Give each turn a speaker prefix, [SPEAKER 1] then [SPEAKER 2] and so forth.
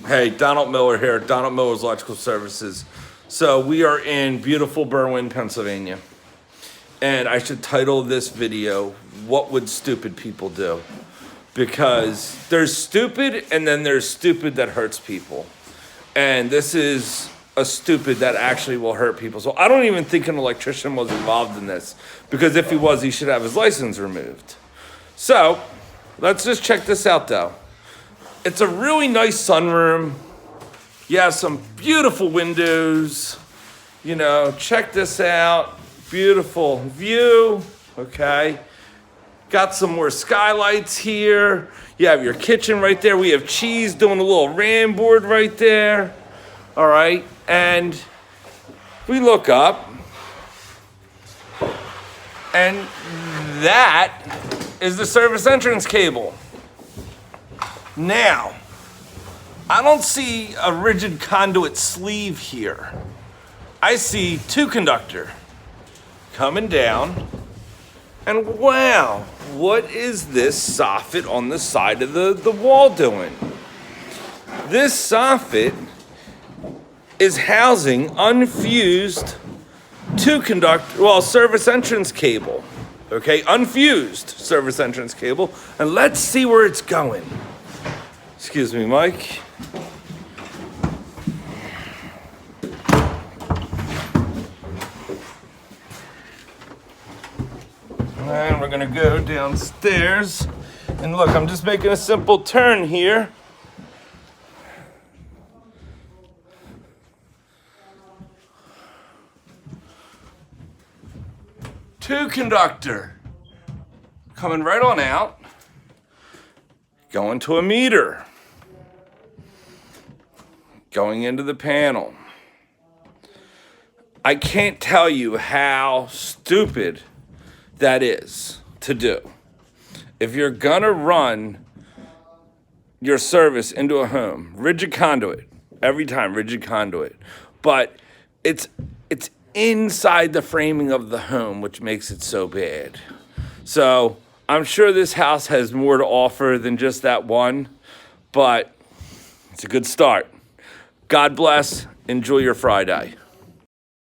[SPEAKER 1] Hey, Donald Miller here, Donald Miller's Electrical Services. So we are in beautiful Berwyn, Pennsylvania. And I should title this video, What Would Stupid People Do? Because there's stupid and then there's stupid that hurts people. And this is a stupid that actually will hurt people. So I don't even think an electrician was involved in this, because if he was, he should have his license removed. So let's just check this out though. It's a really nice sunroom. You have some beautiful windows. You know, check this out. Beautiful view, okay? Got some more skylights here. You have your kitchen right there. We have cheese doing a little ram board right there. All right, and we look up, and that is the service entrance cable. Now, I don't see a rigid conduit sleeve here. I see two conductor coming down, and wow, what is this soffit on the side of the wall doing? This soffit is housing unfused service entrance cable, okay? Unfused service entrance cable, and let's see where it's going. Excuse me, Mike. And we're gonna go downstairs. And look, I'm just making a simple turn here. Two conductor coming right on out, going to a meter, going into the panel. I can't tell you how stupid that is to do. If you're gonna run your service into a home, rigid conduit, every time rigid conduit, but it's inside the framing of the home, which makes it so bad. So I'm sure this house has more to offer than just that one, but it's a good start. God bless. Enjoy your Friday.